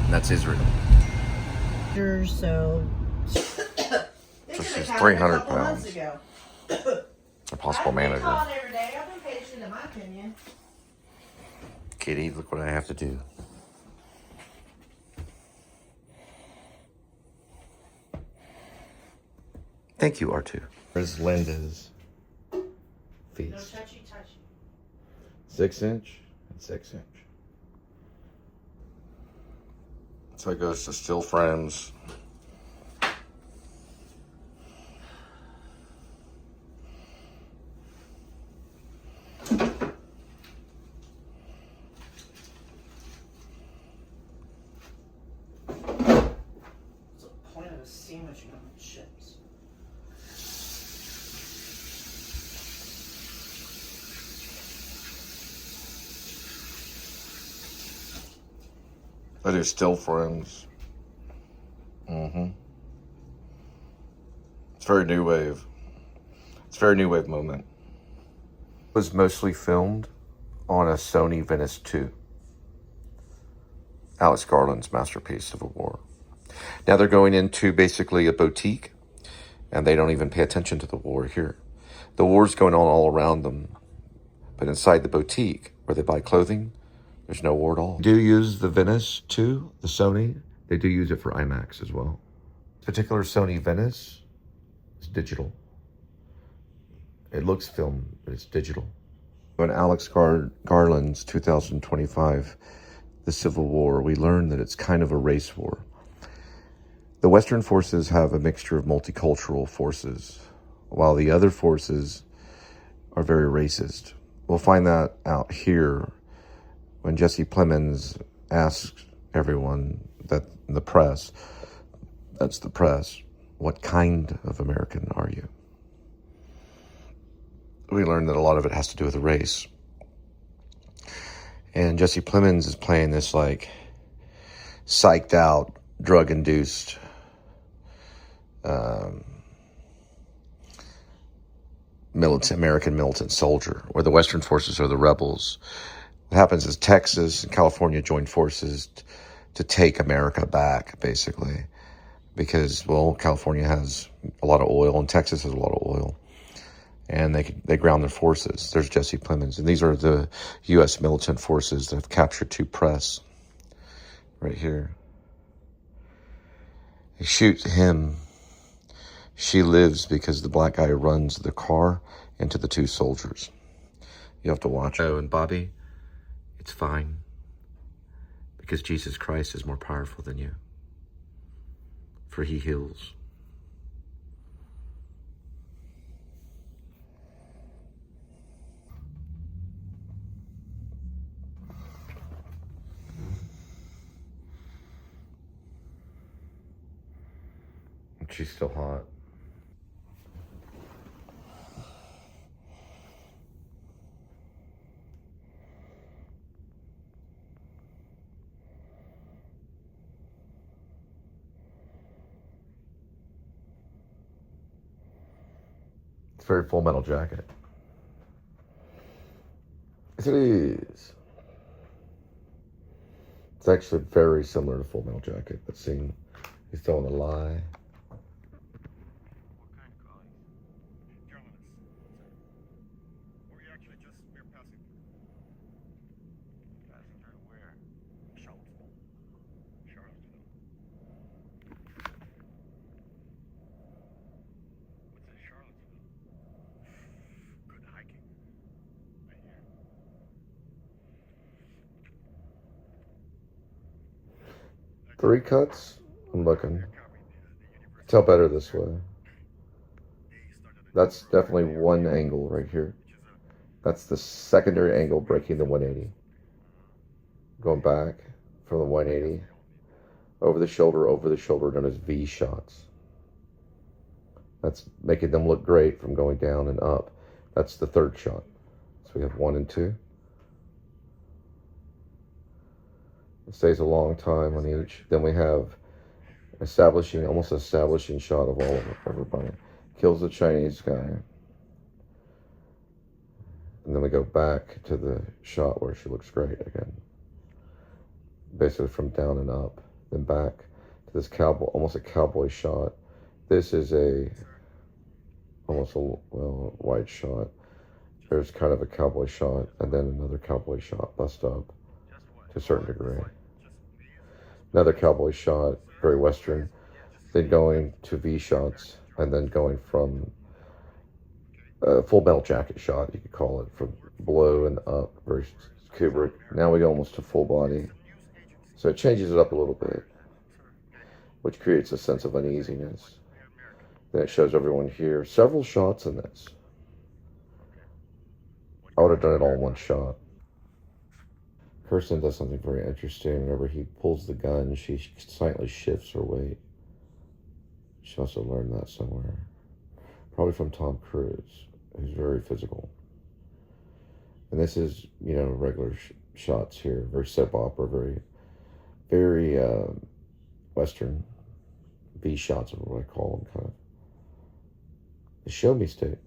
And that's Israel. So she's 300 pounds. A possible manager. Every day. I've been patient, in my opinion. Kitty, look what I have to do. Thank you, R2. There's Linda's feet. No touchy. 6-inch and 6-inch. So it goes to still frames. What's the point of a sandwich on chips? I do still frames. It's very new wave. It's very new wave moment. It was mostly filmed on a Sony Venice 2. Alex Garland's masterpiece, Civil War. Now they're going into basically a boutique, and they don't even pay attention to the war here. The war's going on all around them, but inside the boutique, where they buy clothing, there's no war at all. They do use the Venice 2, the Sony. They do use it for IMAX as well. This particular Sony Venice is digital. It looks film, but it's digital. In Alex Garland's 2025, The Civil War, we learned that it's kind of a race war. The Western forces have a mixture of multicultural forces, while the other forces are very racist. We'll find that out here when Jesse Plemons asks everyone, that the press, that's the press, what kind of American are you? We learned that a lot of it has to do with the race. And Jesse Plemons is playing this like psyched out, drug-induced American militant soldier, where the Western forces are the rebels. What happens is Texas and California joined forces to take America back, basically, because, well, California has a lot of oil and Texas has a lot of oil, and they ground their forces. There's Jesse Plemons, and these are the U.S. militant forces that have captured 2 press right here. They shoot him. She lives because the black guy runs the car into the 2 soldiers. You have to watch. Oh, and Bobby, it's fine, because Jesus Christ is more powerful than you, for he heals. She's still hot. It's very Full Metal Jacket. Yes, it is. It's actually very similar to Full Metal Jacket. That scene, he's telling a lie. Three cuts? I'm looking. Tell better this way. That's definitely one angle right here. That's the secondary angle breaking the 180. Going back from the 180. Over the shoulder, known as V shots. That's making them look great from going down and up. That's the third shot. So we have 1 and 2. It stays a long time on each. Then we have almost establishing shot of all of everybody. Kills the Chinese guy. And then we go back to the shot where she looks great again. Basically from down and up. then back to this cowboy, almost a cowboy shot. This is almost a wide shot. There's kind of a cowboy shot, and then another cowboy shot, bust up to a certain degree. Another cowboy shot, very Western, then going to V shots, and then going from a full metal jacket shot, you could call it, from below and up, very Kubrick. Now we go almost to full body. So it changes it up a little bit, which creates a sense of uneasiness. Then it shows everyone here. Several shots in this. I would have done it all in one shot. Kirsten does something very interesting. Whenever he pulls the gun, she slightly shifts her weight. She must have learned that somewhere. Probably from Tom Cruise, who's very physical. And this is, regular shots here. Very soap opera, very Western. V shots are what I call them, kind of. The show me state.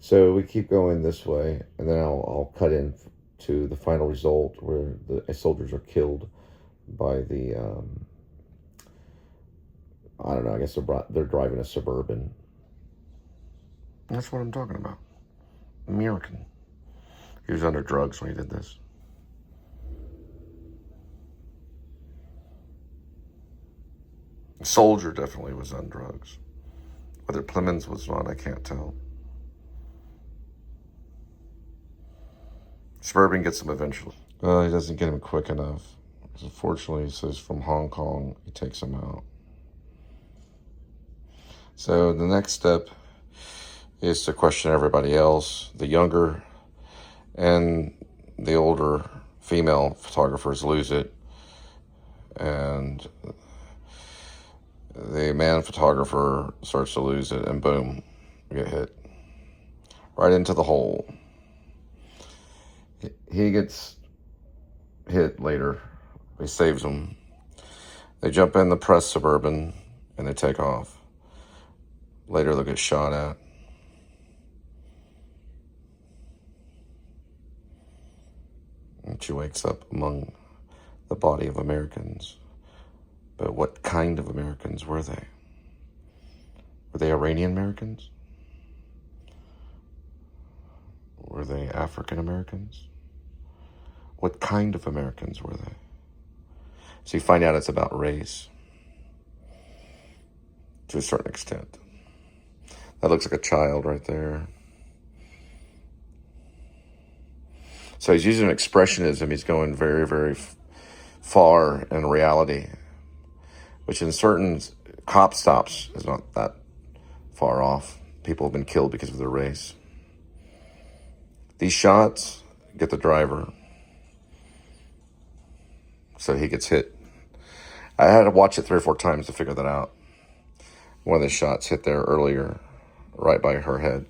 So we keep going this way, and then I'll cut in to the final result where the soldiers are killed by the, I don't know, I guess they're driving a Suburban. That's what I'm talking about. American. He was under drugs when he did this. The soldier definitely was on drugs. Whether Plemons was not, I can't tell. Suburban gets him eventually. He doesn't get him quick enough. Unfortunately, he says from Hong Kong, he takes him out. So the next step is to question everybody else. The younger and the older female photographers lose it. And the man photographer starts to lose it, and boom, we get hit. Right into the hole. He gets hit later. He saves him. They jump in the press Suburban, and they take off. Later, they'll get shot at. And she wakes up among the body of Americans. But what kind of Americans were they? Were they Iranian Americans? Were they African Americans? What kind of Americans were they? So you find out it's about race to a certain extent. That looks like a child right there. So he's using expressionism. He's going very, very far in reality, which in certain cop stops is not that far off. People have been killed because of their race. These shots get the driver. So he gets hit. I had to watch it 3 or 4 times to figure that out. One of the shots hit there earlier, right by her head.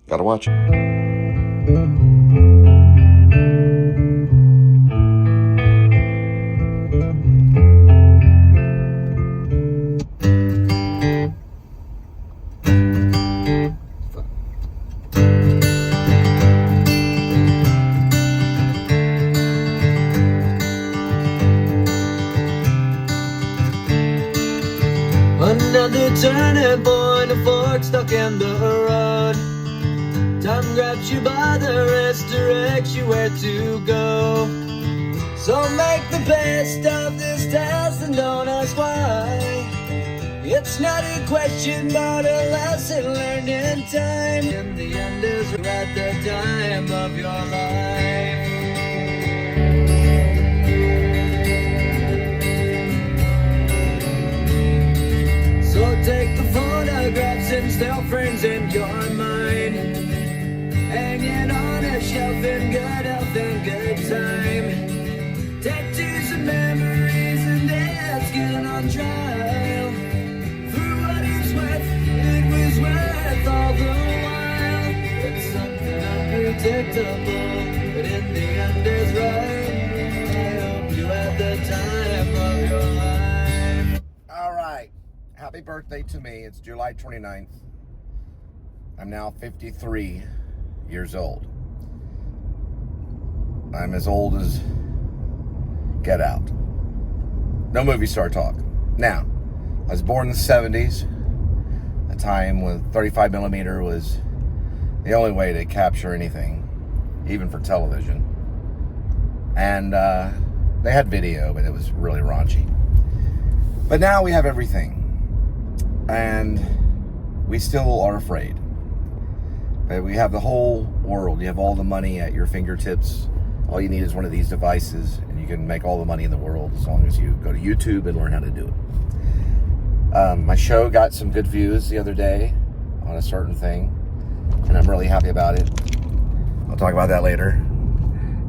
Gotta watch it. Another turning point, a fork stuck in the road. Time grabs you by the wrist, directs you where to go. So make the best of this test and don't ask why. It's not a question but a lesson learned in time. In the end is at the time of your life. So take the photographs and still frames in your mind, hanging on a shelf in good health and good time. Tattoos and memories and dead skin on trial. For what it's worth, it was worth all the while. It's something unpredictable, but in the end is right. I hope you had the time of your life. All right. Happy birthday to me. It's July 29th. I'm now 53 years old. I'm as old as Get Out. no movie star talk. Now, I was born in the 70s, a time when 35 millimeter was the only way to capture anything, even for television. And they had video, but it was really raunchy. But now we have everything. And we still are afraid. But we have the whole world. You have all the money at your fingertips. All you need is one of these devices, and you can make all the money in the world as long as you go to YouTube and learn how to do it. My show got some good views the other day on a certain thing, and I'm really happy about it. I'll talk about that later.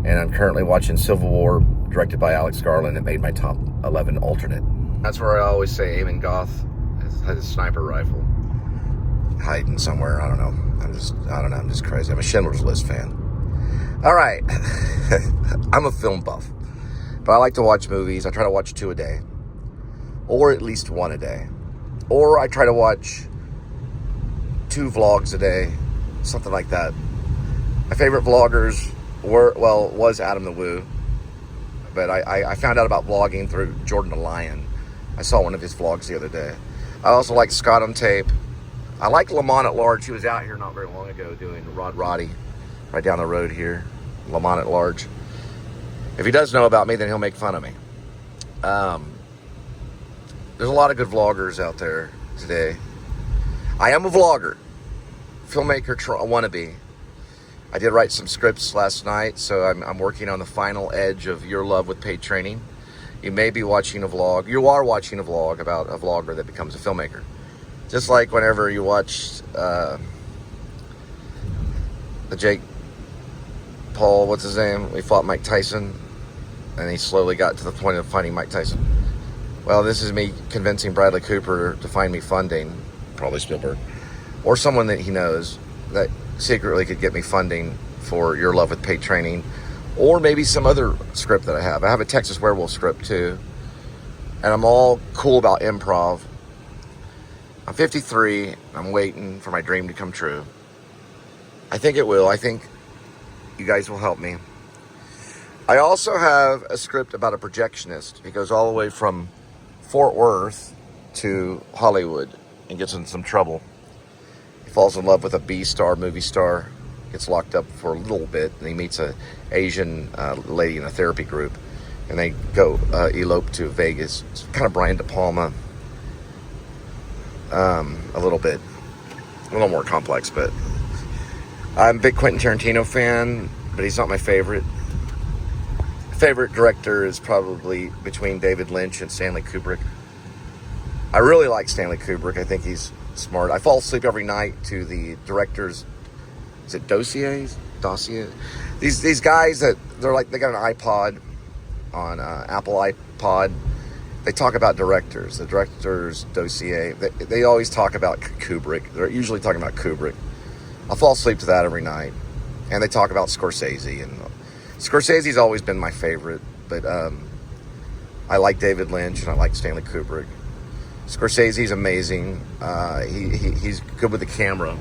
And I'm currently watching Civil War, directed by Alex Garland. It made my top 11 alternate. That's where I always say Eamon Goth has a sniper rifle hiding somewhere. I don't know. I'm just crazy. I'm a Schindler's List fan. All right. I'm a film buff, but I like to watch movies. I try to watch 2 a day, or at least 1 a day, or I try to watch 2 vlogs a day, something like that. My favorite vloggers was Adam the Woo, but I found out about vlogging through Jordan the Lion. I saw one of his vlogs the other day. I also like Scott on Tape. I like Lamont at Large. He was out here not very long ago doing Rod Roddy right down the road here. Lamont at Large. If he does know about me, then he'll make fun of me. There's a lot of good vloggers out there today. I am a vlogger, filmmaker, wannabe. I did write some scripts last night, so I'm working on the final edge of Your Love with Paid Training. You may be watching a vlog. You are watching a vlog about a vlogger that becomes a filmmaker. Just like whenever you watched the Jake Paul, what's his name? We fought Mike Tyson, and he slowly got to the point of fighting Mike Tyson. Well, this is me convincing Bradley Cooper to find me funding, probably Spielberg, or someone that he knows that secretly could get me funding for Your Love with Paid Training, or maybe some other script that I have. I have a Texas Werewolf script too, and I'm all cool about improv. I'm 53. I'm waiting for my dream to come true. I think it will. I think you guys will help me. I also have a script about a projectionist. He goes all the way from Fort Worth to Hollywood and gets in some trouble. He falls in love with a B-star movie star, gets locked up for a little bit, and he meets an Asian lady in a therapy group, and they go elope to Vegas. It's kind of Brian De Palma, a little more complex, but I'm a big Quentin Tarantino fan, but he's not my favorite. Favorite director is probably between David Lynch and Stanley Kubrick. I really like Stanley Kubrick. I think he's smart. I fall asleep every night to the director's, is it dossier? These guys that they got an iPod on Apple iPod. They talk about directors. The director's dossier. They always talk about Kubrick. They're usually talking about Kubrick. I fall asleep to that every night. And they talk about Scorsese. And Scorsese's always been my favorite. But I like David Lynch and I like Stanley Kubrick. Scorsese's amazing. He's good with the camera.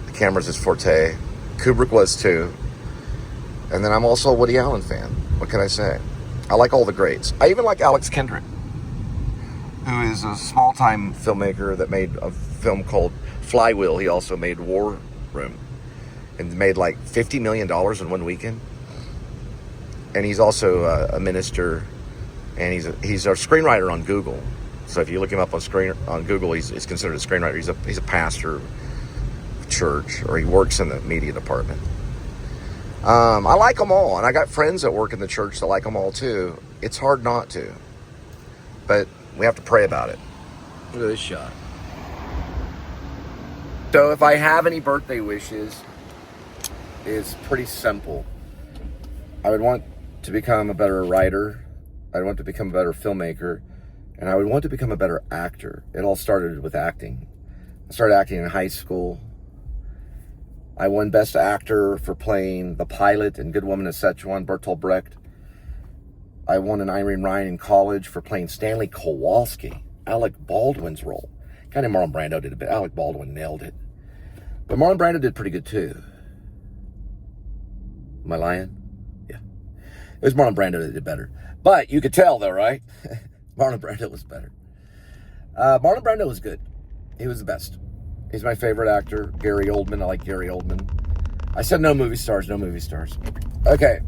The camera's his forte. Kubrick was too. And then I'm also a Woody Allen fan. What can I say? I like all the greats. I even like Alex Kendrick, who is a small-time filmmaker that made a film called Flywheel. He also made War Room and made like $50 million in one weekend. And he's also a minister, and he's a screenwriter on Google. So if you look him up on Google, he's considered a screenwriter. He's a pastor of church, or he works in the media department. I like them all, and I got friends that work in the church that like them all too. It's hard not to, but we have to pray about it. Look at this shot. So if I have any birthday wishes, it's pretty simple. I would want to become a better writer. I want to become a better filmmaker, and I would want to become a better actor. It all started with acting. I started acting in high school. I won Best Actor for playing the pilot in Good Woman of Szechuan, Bertolt Brecht. I won an Irene Ryan in college for playing Stanley Kowalski, Alec Baldwin's role. Kind of Marlon Brando did a bit. Alec Baldwin nailed it. But Marlon Brando did pretty good too. Am I lying? Yeah. It was Marlon Brando that did better. But you could tell, though, right? Marlon Brando was better. Marlon Brando was good. He was the best. He's my favorite actor. Gary Oldman. I like Gary Oldman. I said no movie stars, no movie stars. Okay.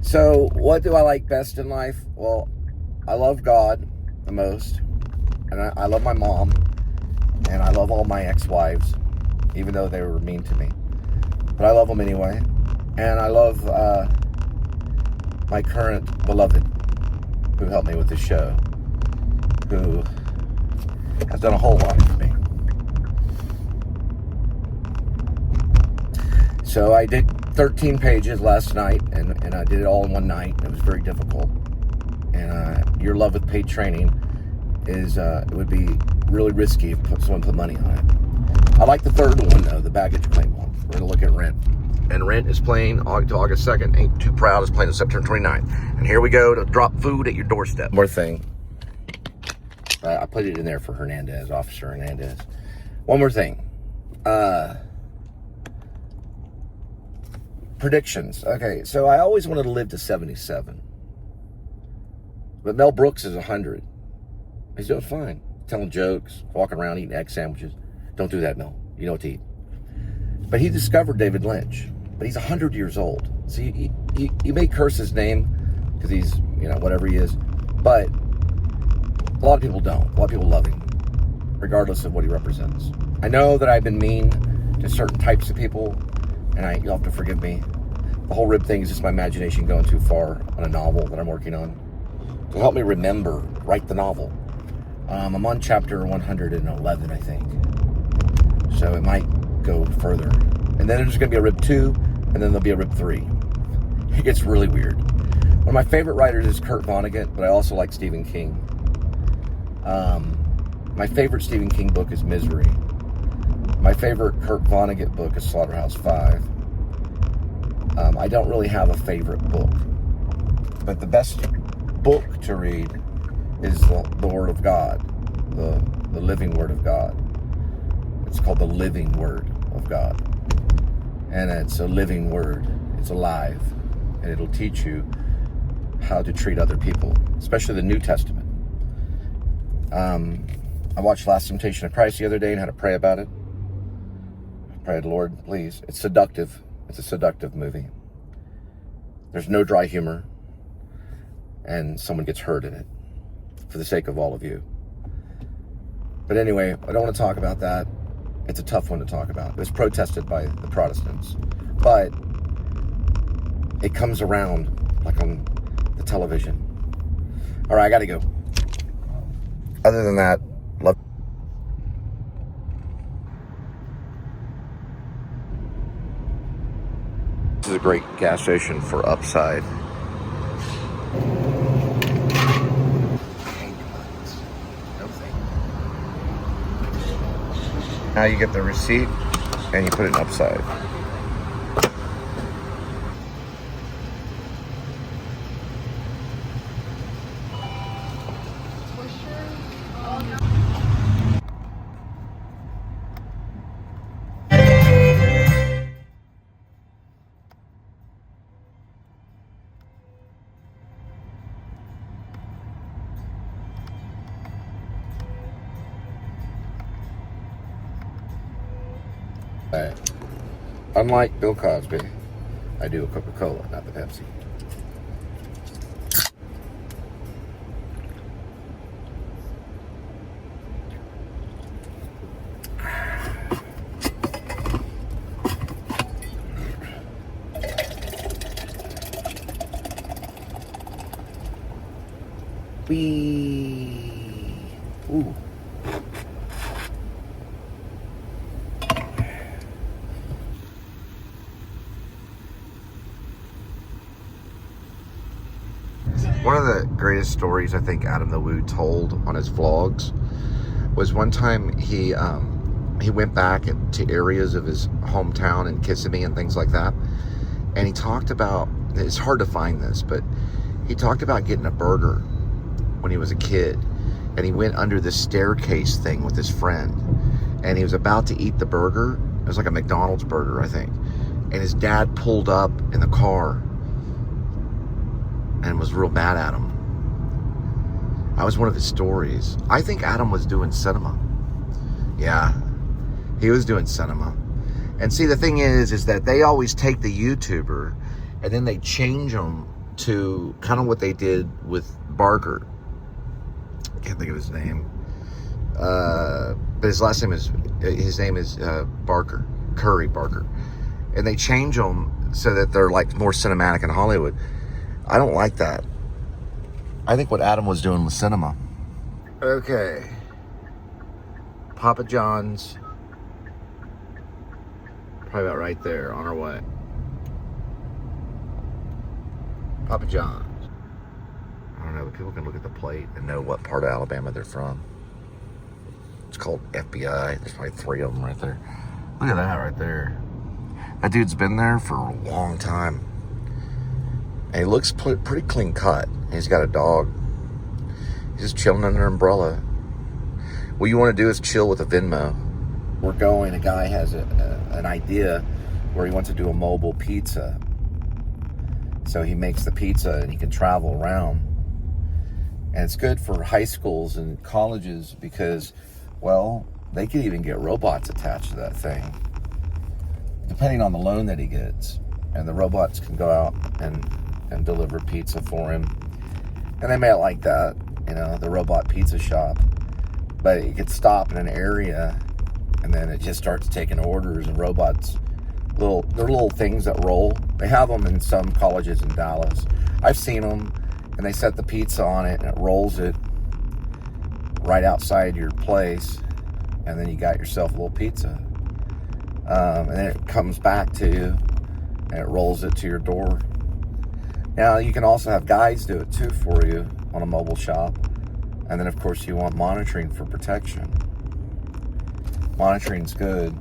So what do I like best in life? Well, I love God the most. And I love my mom. And I love all my ex-wives, even though they were mean to me. But I love them anyway. And I love my current beloved, who helped me with the show, who has done a whole lot for me. So I did 13 pages last night, and I did it all in one night. It was very difficult. And your love with paid training is, it would be really risky if someone put money on it. I like the third one, though, the baggage claim one. We're going to look at Rent. And Rent is playing August 2nd. Ain't Too Proud is playing on September 29th. And here we go to drop food at your doorstep. More thing. I put it in there for Hernandez, Officer Hernandez. One more thing. Predictions. Okay, so I always wanted to live to 77. But Mel Brooks is 100. He's doing fine. Telling jokes, walking around, eating egg sandwiches. Don't do that, Mel. You know what to eat. But he discovered David Lynch. But he's 100 years old. So you may curse his name because he's, whatever he is. But a lot of people don't. A lot of people love him, regardless of what he represents. I know that I've been mean to certain types of people, and you'll have to forgive me. The whole rib thing is just my imagination going too far on a novel that I'm working on. To help me write the novel. I'm on chapter 111, I think. So it might go further. And then there's going to be a rib 2, and then there'll be a rib 3. It gets really weird. One of my favorite writers is Kurt Vonnegut, but I also like Stephen King. My favorite Stephen King book is Misery. My favorite Kurt Vonnegut book is Slaughterhouse-Five. I don't really have a favorite book. But the best book to read is the Word of God. The living Word of God. It's called the Living Word of God. And it's a living word. It's alive. And it'll teach you how to treat other people, especially the New Testament. I watched Last Temptation of Christ the other day and had to pray about it. I prayed, Lord, please. It's seductive. It's a seductive movie. There's no dry humor. And someone gets hurt in it. For the sake of all of you. But anyway, I don't want to talk about that. It's a tough one to talk about. It was protested by the Protestants. But it comes around like on the television. All right, I got to go. Other than that, love. This is a great gas station for Upside. Now you get the receipt and you put it Upside. Unlike Bill Cosby, I do a Coca-Cola, not the Pepsi. Ooh. One of the greatest stories I think Adam the Woo told on his vlogs was one time he went back to areas of his hometown in Kissimmee and things like that, and he talked about, it's hard to find this, but he talked about getting a burger when he was a kid, and he went under this staircase thing with his friend, and he was about to eat the burger. It was like a McDonald's burger, I think, and his dad pulled up in the car and was real bad at them. That was one of his stories. I think Adam was doing cinema. Yeah, he was doing cinema. And see, the thing is that they always take the YouTuber and then they change them to kind of what they did with Barker. I can't think of his name. But his name is Barker, Curry Barker. And they change them so that they're like more cinematic in Hollywood. I don't like that. I think what Adam was doing was cinema. Okay. Papa John's. Probably about right there, on our way. Papa John's. I don't know, but people can look at the plate and know what part of Alabama they're from. It's called FBI. There's probably 3 of them right there. Look at that right there. That dude's been there for a long time. And he looks pretty clean cut. He's got a dog. He's just chilling under an umbrella. What you want to do is chill with a Venmo. We're going, a guy has an idea where he wants to do a mobile pizza. So he makes the pizza and he can travel around. And it's good for high schools and colleges because, well, they could even get robots attached to that thing, depending on the loan that he gets. And the robots can go out and deliver pizza for him. And they may like that, you know, the robot pizza shop. But it could stop in an area and then it just starts taking orders, and robots, they're little things that roll. They have them in some colleges in Dallas. I've seen them, and they set the pizza on it and it rolls it right outside your place, and then you got yourself a little pizza. And then it comes back to you and it rolls it to your door. Now, you can also have guys do it too for you on a mobile shop. And then, of course, you want monitoring for protection. Monitoring's good.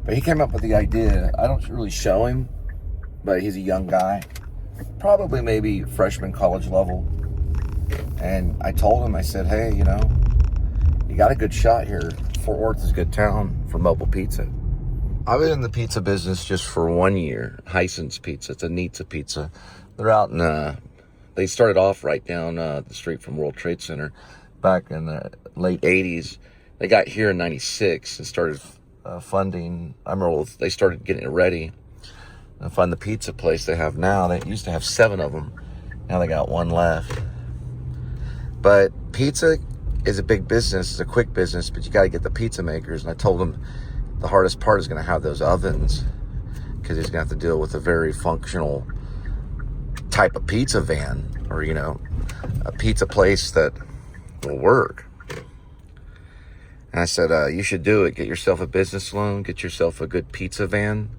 But he came up with the idea. I don't really show him, but he's a young guy. Probably maybe freshman college level. And I told him, I said, hey, you know, you got a good shot here. Fort Worth is a good town for mobile pizza. I've been in the pizza business just for 1 year. Heisen's Pizza. It's a Nizza pizza. They're out in, they started off right down the street from World Trade Center back in the late 80s. They got here in 96 and started funding. I remember they started getting it ready and fund the pizza place they have now. They used to have 7 of them. Now they got 1 left. But pizza is a big business. It's a quick business, but you got to get the pizza makers. And I told them the hardest part is going to have those ovens, because he's going to have to deal with a very functional type of pizza van, or, you know, a pizza place that will work. And I said, you should do it. Get yourself a business loan, get yourself a good pizza van,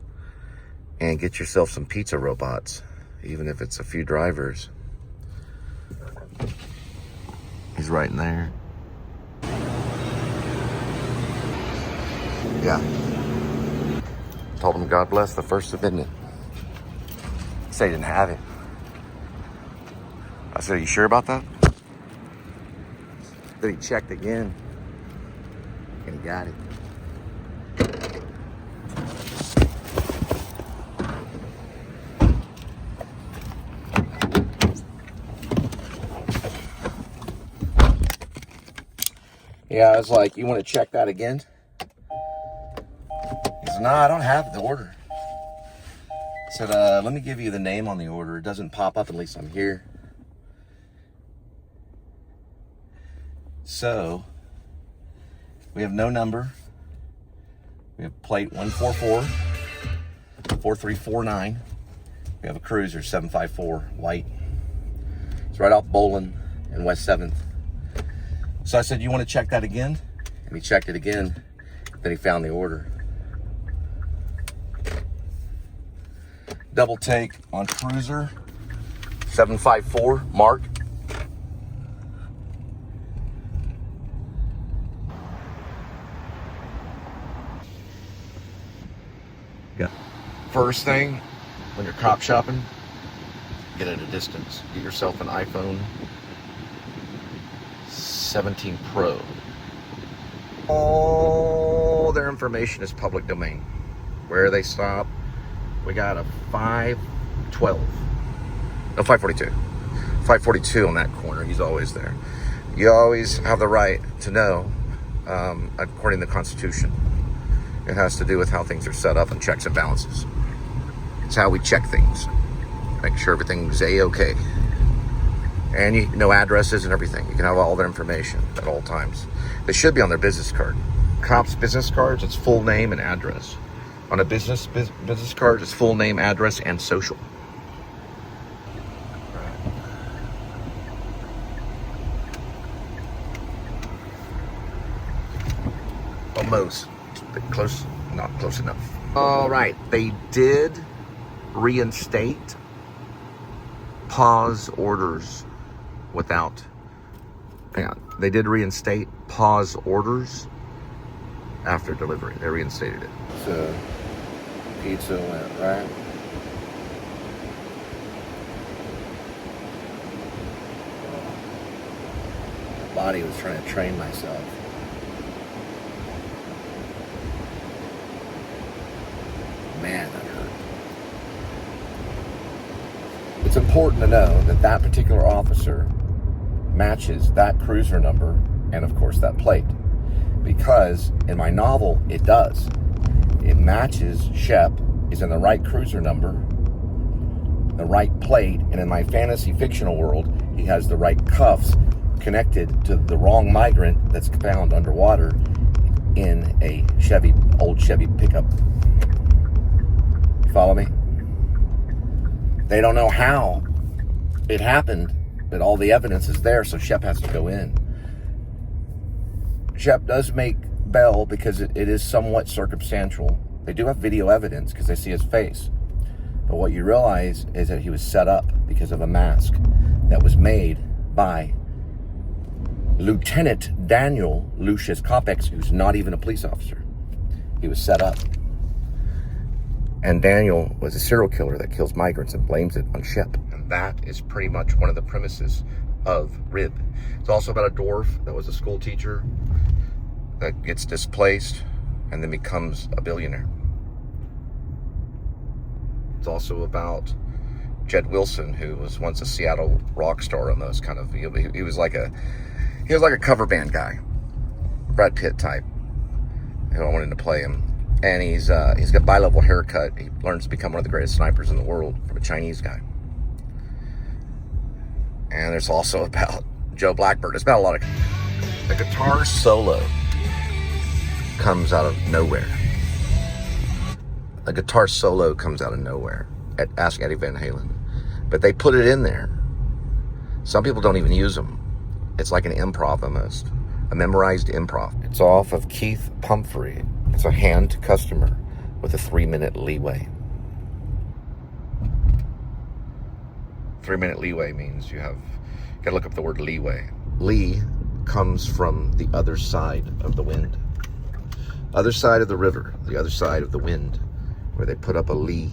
and get yourself some pizza robots, even if it's a few drivers. He's right in there. Yeah. Told him God bless the First Amendment. He said he didn't have it. I said, are you sure about that? Then he checked again. And he got it. Yeah, I was like, you want to check that again? He said, no, I don't have the order. I said, let me give you the name on the order. It doesn't pop up unless I'm here. So, we have no number. We have plate 144-4349. We have a Cruiser 754 white. It's right off Bowling and West 7th. So I said, you want to check that again? And he checked it again. Then he found the order. Double take on Cruiser 754 Mark. Yeah. First thing, when you're cop shopping, get at a distance. Get yourself an iPhone 17 Pro. All their information is public domain. Where they stop. We got a 542. 542 on that corner. He's always there. You always have the right to know, according to the Constitution. It has to do with how things are set up and checks and balances. It's how we check things. Make sure everything's A-okay. And you know addresses and everything. You can have all their information at all times. They should be on their business card. Cops' business cards, it's full name and address. On a business card, it's full name, address, and social. Almost. Close, not close enough. All right, they did reinstate pause orders without, hang on, they did reinstate pause orders after delivery. They reinstated it. So, pizza went right. My body was trying to train myself. Man, that hurt. It's important to know that that particular officer matches that cruiser number and, of course, that plate. Because in my novel, it does. It matches Shep, is in the right cruiser number, the right plate, and in my fantasy fictional world, he has the right cuffs connected to the wrong migrant that's found underwater in a old Chevy pickup. Follow me? They don't know how it happened, but all the evidence is there, so Shep has to go in. Shep does make bail because it is somewhat circumstantial. They do have video evidence because they see his face. But what you realize is that he was set up because of a mask that was made by Lieutenant Daniel Lucius Kopex, who's not even a police officer. He was set up. And Daniel was a serial killer that kills migrants and blames it on Shep. And that is pretty much one of the premises of Rib. It's also about a dwarf that was a school teacher that gets displaced and then becomes a billionaire. It's also about Jed Wilson, who was once a Seattle rock star almost, kind of. He was like a cover band guy, Brad Pitt type. I wanted to play him. And he's got bi-level haircut. He learns to become one of the greatest snipers in the world from a Chinese guy. And there's also about Joe Blackbird. It's about a lot of... The guitar solo comes out of nowhere. The guitar solo comes out of nowhere. Ask Eddie Van Halen. But they put it in there. Some people don't even use them. It's like an improv almost. A memorized improv. It's off of Keith Pumphrey. It's a hand customer with a 3-minute leeway. 3-minute leeway means you gotta look up the word leeway. Lee comes from the other side of the wind. Other side of the river, the other side of the wind, where they put up a lee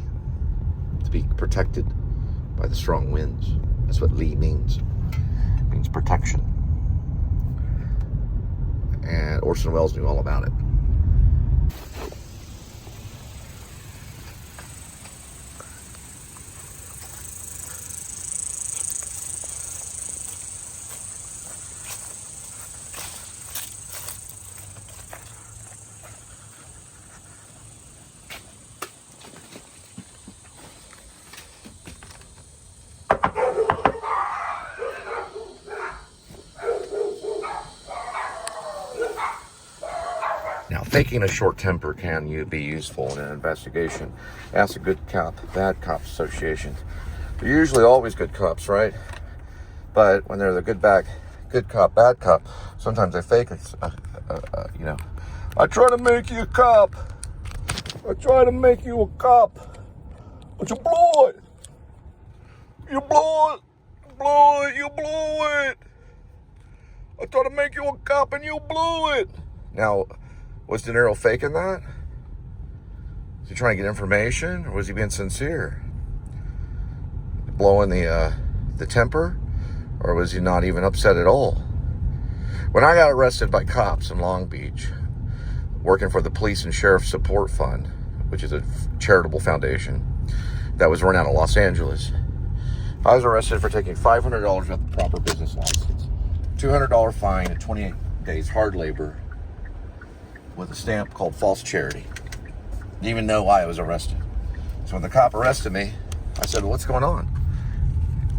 to be protected by the strong winds. That's what lee means. It means protection. And Orson Welles knew all about it. Now, faking a short temper can be useful in an investigation. Ask a good cop, bad cop association. They're usually always good cops, right? But when they're the good cop, bad cop, sometimes they fake it. I try to make you a cop. I try to make you a cop. But you blow it. You blow it. You blow it. You blow it. I try to make you a cop and you blew it. Now, was De Niro faking that? Was he trying to get information, or was he being sincere? Blowing the temper, or was he not even upset at all? When I got arrested by cops in Long Beach, working for the Police and Sheriff Support Fund, which is a charitable foundation that was run out of Los Angeles, I was arrested for taking $500 without the proper business license, $200 fine, and 28 days hard labor with a stamp called false charity. Didn't even know why I was arrested. So when the cop arrested me, I said, well, what's going on?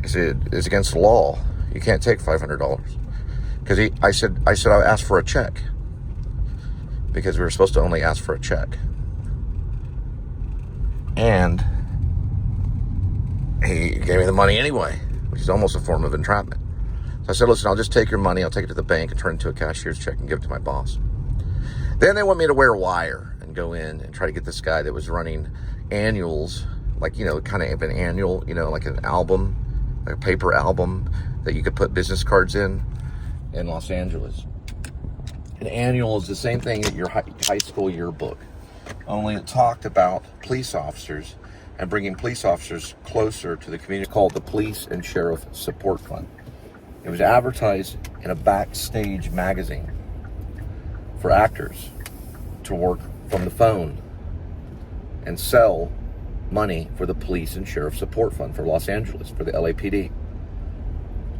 He said, it's against the law. You can't take $500. Because I said I asked for a check. Because we were supposed to only ask for a check. And he gave me the money anyway, which is almost a form of entrapment. So I said, listen, I'll just take your money, I'll take it to the bank and turn it into a cashier's check and give it to my boss. Then they want me to wear a wire and go in and try to get this guy that was running annuals, like, you know, kind of an annual, you know, like an album, like a paper album that you could put business cards in Los Angeles. An annual is the same thing as your high school yearbook, only it talked about police officers and bringing police officers closer to the community, called the Police and Sheriff Support Fund. It was advertised in a backstage magazine for actors to work from the phone and sell money for the Police and Sheriff Support Fund for Los Angeles, for the LAPD.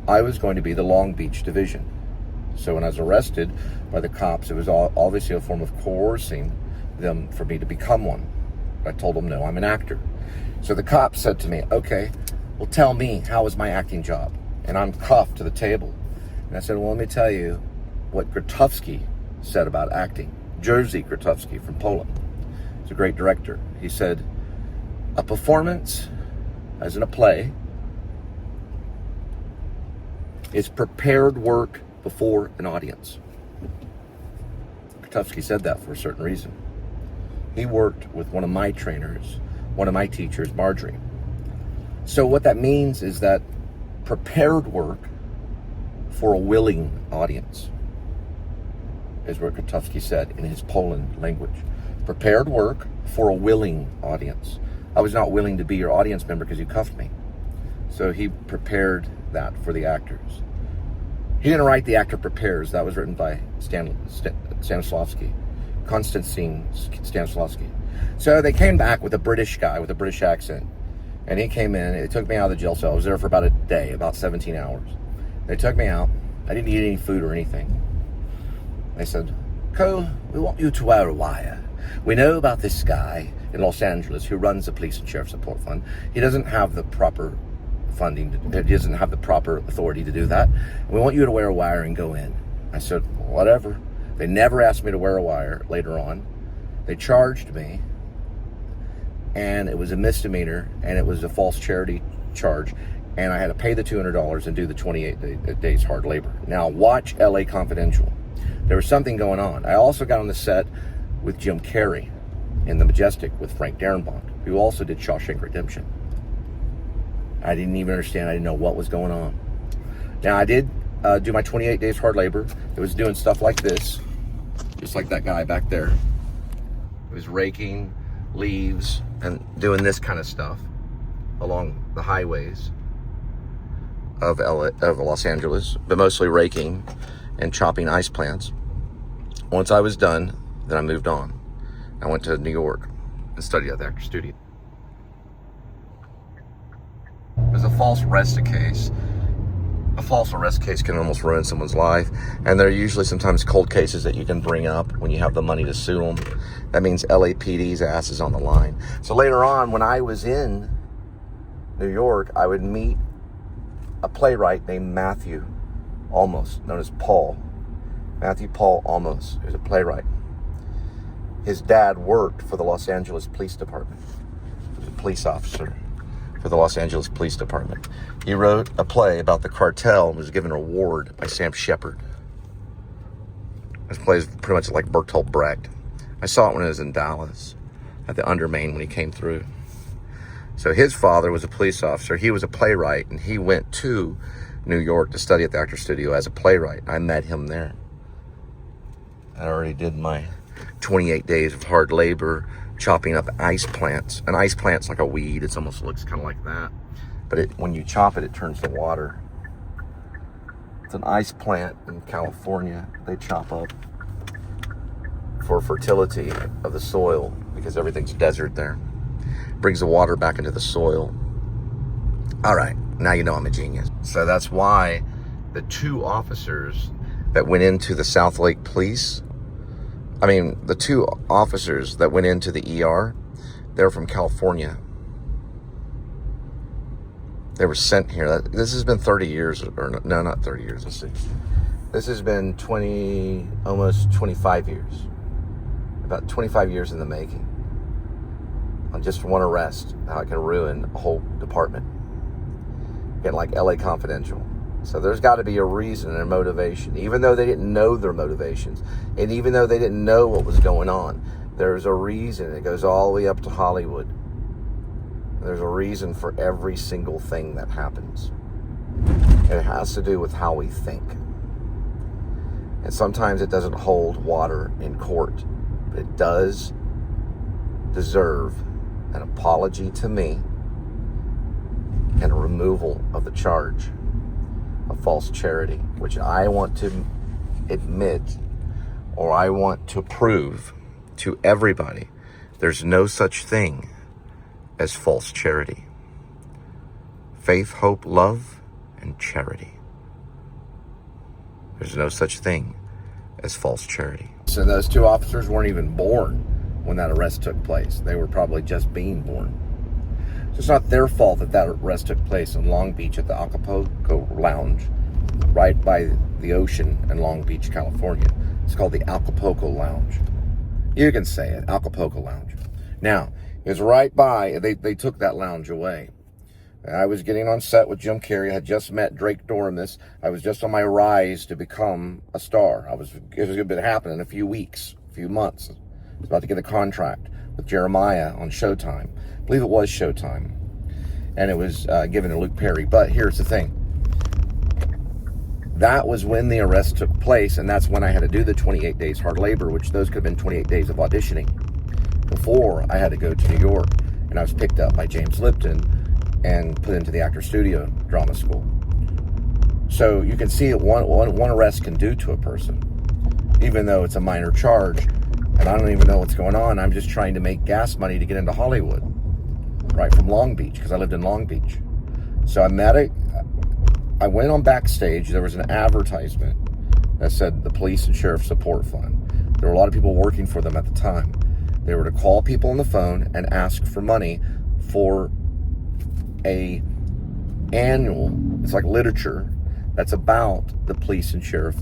I was going to be the Long Beach division. So when I was arrested by the cops, it was obviously a form of coercing them for me to become one. I told them, no, I'm an actor. So the cop said to me, okay, well, tell me, how is my acting job? And I'm cuffed to the table. And I said, well, let me tell you what Grotowski said about acting. Jerzy Grotowski from Poland. He's a great director. He said, a performance, as in a play, is prepared work before an audience. Grotowski said that for a certain reason. He worked with one of my trainers, one of my teachers, Marjorie. So what that means is that prepared work for a willing audience is what Grotowski said in his Poland language. Prepared work for a willing audience. I was not willing to be your audience member because you cuffed me. So he prepared that for the actors. He didn't write The Actor Prepares. That was written by Stanislavski, Konstantin Stanislavski. So they came back with a British guy with a British accent. And he came in. It took me out of the jail cell. I was there for about a day, about 17 hours. They took me out. I didn't eat any food or anything. They said, Cole, we want you to wear a wire. We know about this guy in Los Angeles who runs the Police and Sheriff Support Fund. He doesn't have the proper funding. He doesn't have the proper authority to do that. We want you to wear a wire and go in. I said, whatever. They never asked me to wear a wire later on. They charged me, and it was a misdemeanor, and it was a false charity charge, and I had to pay the $200 and do the 28 days hard labor. Now, watch LA Confidential. There was something going on. I also got on the set with Jim Carrey in The Majestic with Frank Darabont, who also did Shawshank Redemption. I didn't even understand. I didn't know what was going on. Now, I did do my 28 days hard labor. It was doing stuff like this, just like that guy back there. It was raking leaves and doing this kind of stuff along the highways of Los Angeles, but mostly raking and chopping ice plants. Once I was done, then I moved on. I went to New York and studied at the Actor Studio. It was a false arrest case. A false arrest case can almost ruin someone's life, and there are usually sometimes cold cases that you can bring up when you have the money to sue them. That means LAPD's ass is on the line. So later on, when I was in New York, I would meet a playwright named Matthew Almost, known as Paul. Matthew Paul Almost, who's a playwright. His dad worked for the Los Angeles Police Department. He was a police officer for the Los Angeles Police Department. He wrote a play about the cartel and was given an award by Sam Shepard. This play is pretty much like Bertolt Brecht. I saw it when I was in Dallas at the Undermain when he came through. So his father was a police officer. He was a playwright, and he went to New York to study at the Actor Studio as a playwright. I met him there. I already did my 28 days of hard labor chopping up ice plants. An ice plant's like a weed. It almost looks kind of like that. But when you chop it, it turns to water. It's an ice plant in California they chop up for fertility of the soil because everything's desert there. Brings the water back into the soil. All right. Now you know I'm a genius. So that's why the two officers that went into the South Lake Police, the two officers that went into the ER, they're from California. They were sent here. This has been 30 years, or no, not 30 years. Let's see. This has been almost 25 years. About 25 years in the making. On just one arrest, how it can ruin a whole department. Getting like LA Confidential. So there's got to be a reason and a motivation. Even though they didn't know their motivations, and even though they didn't know what was going on, there's a reason. It goes all the way up to Hollywood. There's a reason for every single thing that happens. It has to do with how we think. And sometimes it doesn't hold water in court, but it does deserve an apology to me and a removal of the charge of false charity, which I want to admit, or I want to prove to everybody, there's no such thing as false charity. Faith, hope, love, and charity. There's no such thing as false charity. So those two officers weren't even born when that arrest took place. They were probably just being born. So it's not their fault that arrest took place in Long Beach at the Acapulco Lounge, right by the ocean in Long Beach, California. It's called the Acapulco Lounge. You can say it, Acapulco Lounge. Now, it was right by, they took that lounge away. I was getting on set with Jim Carrey. I had just met Drake Doremus. I was just on my rise to become a star. It was going to happen in a few weeks, a few months. I was about to get a contract with Jeremiah on Showtime. I believe it was Showtime. And it was given to Luke Perry. But here's the thing. That was when the arrest took place, and that's when I had to do the 28 days hard labor, which those could have been 28 days of auditioning. Before I had to go to New York, and I was picked up by James Lipton and put into the Actor Studio Drama School. So you can see what one arrest can do to a person, even though it's a minor charge, and I don't even know what's going on. I'm just trying to make gas money to get into Hollywood, right from Long Beach, because I lived in Long Beach. So I went on backstage. There was an advertisement that said the Police and Sheriff Support Fund. There were a lot of people working for them at the time. They were to call people on the phone and ask for money for a annual, it's like literature, that's about the Police and Sheriff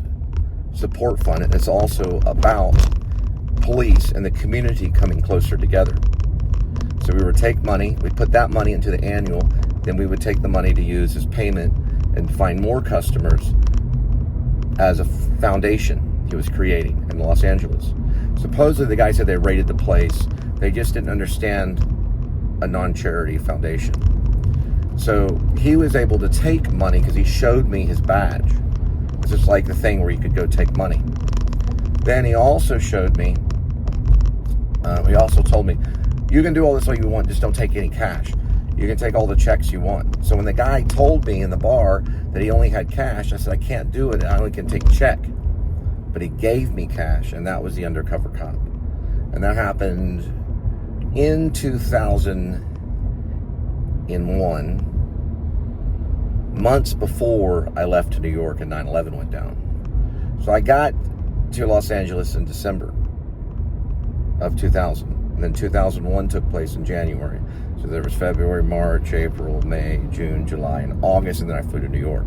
Support Fund. And it's also about police and the community coming closer together. So we would take money, we'd put that money into the annual, then we would take the money to use as payment and find more customers as a foundation he was creating in Los Angeles. Supposedly the guy said they raided the place. They just didn't understand a non-charity foundation. So he was able to take money because he showed me his badge. It's just like the thing where you could go take money. Then he also showed me, he also told me, you can do all this all you want, just don't take any cash. You can take all the checks you want. So when the guy told me in the bar that he only had cash, I said, I can't do it, I only can take check. But he gave me cash, and that was the undercover cop. And that happened in 2001, months before I left to New York and 9/11 went down. So I got to Los Angeles in December of 2000. And then 2001 took place in January. So there was February, March, April, May, June, July, and August, and then I flew to New York.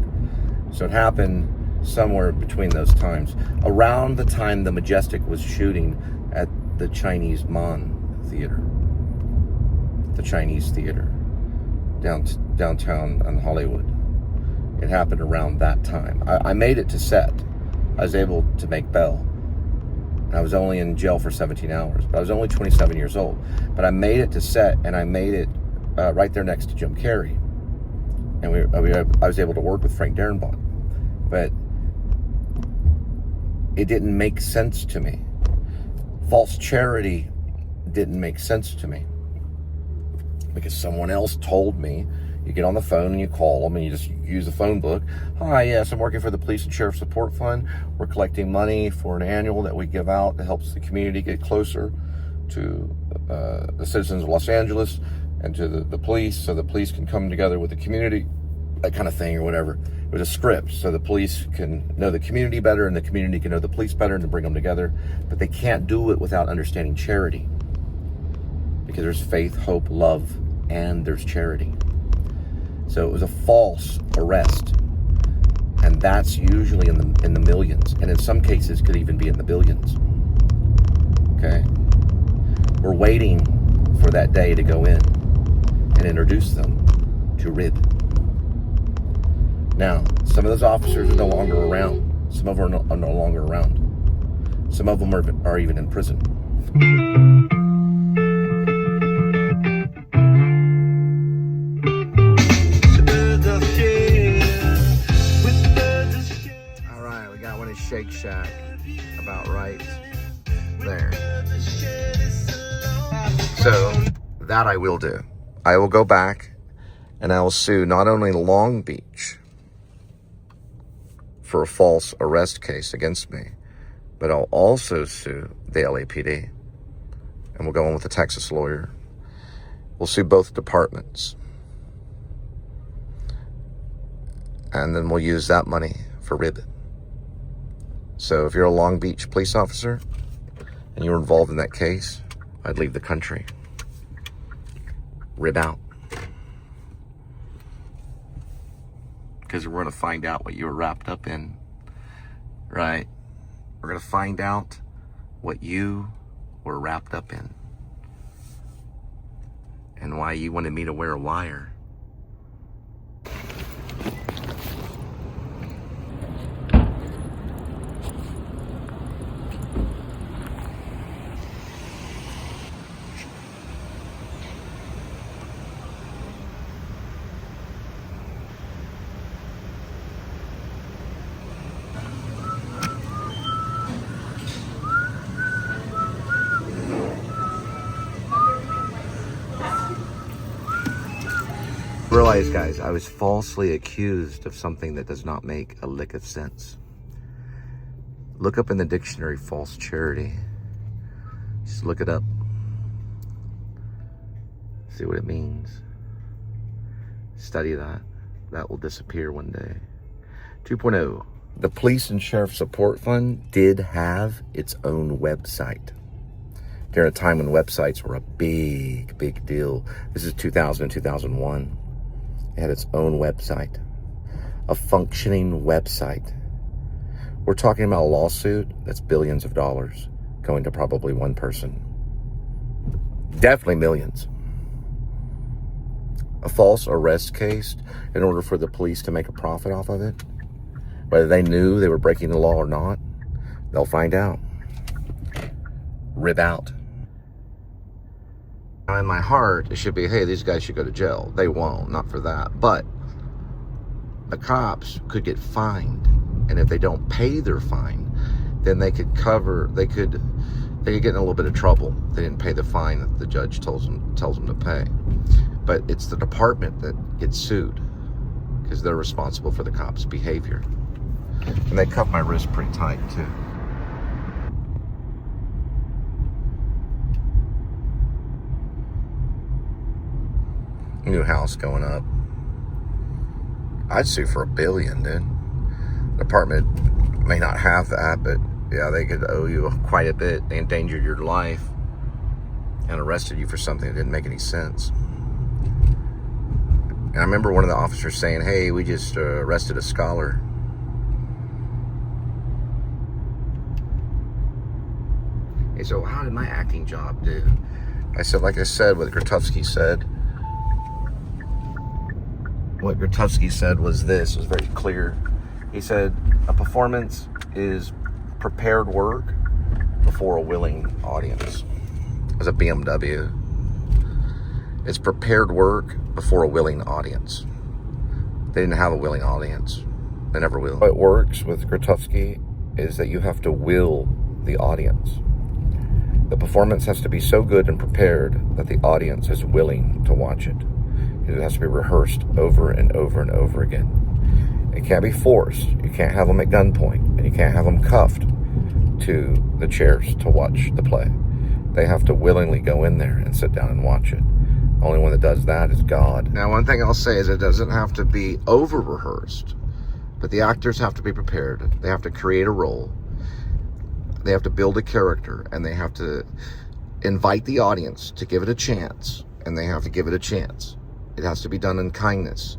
So it happened somewhere between those times, around the time the Majestic was shooting at the Chinese Mon Theater, the Chinese Theater, downtown in Hollywood. It happened around that time. I made it to set. I was able to make bail. I was only in jail for 17 hours, but I was only 27 years old. But I made it to set, and I made it right there next to Jim Carrey. And I was able to work with Frank Darabont. But it didn't make sense to me. False charity didn't make sense to me. Because someone else told me, you get on the phone and you call them and you just use the phone book. Hi, yes, I'm working for the Police and Sheriff Support Fund. We're collecting money for an annual that we give out that helps the community get closer to the citizens of Los Angeles and to the police, so the police can come together with the community that kind of thing or whatever. It was a script so the police can know the community better and the community can know the police better and to bring them together. But they can't do it without understanding charity, because there's faith, hope, love, and there's charity. So it was a false arrest, and that's usually in the millions, and in some cases could even be in the billions. Okay, we're waiting for that day to go in and introduce them to RIB. Now, some of those officers are no longer around. Some of them are no longer around. Some of them are even in prison. All right, we got one in Shake Shack, about right there. So that I will do. I will go back and I will sue not only Long Beach for a false arrest case against me, but I'll also sue the LAPD. And we'll go on with a Texas lawyer. We'll sue both departments. And then we'll use that money for RIB. So if you're a Long Beach police officer and you're involved in that case, I'd leave the country. RIB out. Because we're going to find out what you were wrapped up in. Right? We're going to find out what you were wrapped up in. And why you wanted me to wear a wire. Realize, guys, I was falsely accused of something that does not make a lick of sense. Look up in the dictionary false charity. Just look it up. See what it means. Study that. That will disappear one day. 2.0. The Police and Sheriff Support Fund did have its own website. During a time when websites were a big, big deal. This is 2000 and 2001. It had its own website. A functioning website. We're talking about a lawsuit that's billions of dollars going to probably one person. Definitely millions. A false arrest case in order for the police to make a profit off of it. Whether they knew they were breaking the law or not, they'll find out. RIB out. Now in my heart, it should be, hey, these guys should go to jail. They won't, not for that. But the cops could get fined. And if they don't pay their fine, then they could get in a little bit of trouble. They didn't pay the fine that the judge tells them to pay. But it's the department that gets sued because they're responsible for the cops' behavior. And they cuff my wrist pretty tight too. New house going up. I'd sue for $1 billion, dude. The department may not have that, but yeah, they could owe you quite a bit. They endangered your life and arrested you for something that didn't make any sense. And I remember one of the officers saying, hey, we just arrested a scholar. Hey, so how did my acting job do? I said, like I said, what Grotowski said. What Grotowski said was this, it was very clear. He said, a performance is prepared work before a willing audience. It was a BMW. It's prepared work before a willing audience. They didn't have a willing audience. They never will. What works with Grotowski is that you have to will the audience. The performance has to be so good and prepared that the audience is willing to watch it. It has to be rehearsed over and over and over again. It can't be forced. You can't have them at gunpoint, and you can't have them cuffed to the chairs to watch the play. They have to willingly go in there and sit down and watch it. Only one that does that is God. Now, one thing I'll say is it doesn't have to be over-rehearsed, but the actors have to be prepared. They have to create a role. They have to build a character, and they have to invite the audience to give it a chance, and they have to give it a chance. It has to be done in kindness,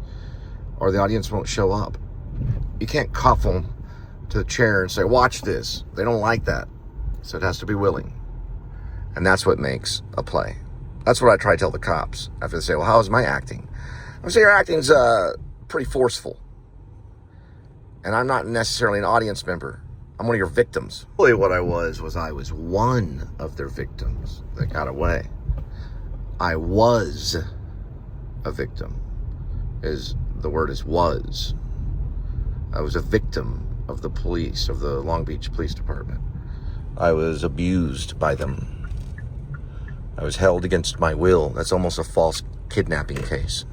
or the audience won't show up. You can't cuff them to the chair and say, watch this. They don't like that. So it has to be willing. And that's what makes a play. That's what I try to tell the cops after they say, well, how is my acting? I say, your acting's pretty forceful. And I'm not necessarily an audience member. I'm one of your victims. Really what I was one of their victims that got away. I was a victim. The word is was. I was a victim of the police, of the Long Beach Police Department. I was abused by them. I was held against my will. That's almost a false kidnapping case.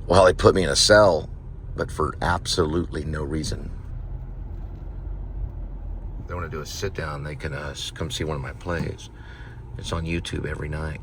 Well, they put me in a cell, but for absolutely no reason. If they want to do a sit down, they can come see one of my plays. It's on YouTube every night.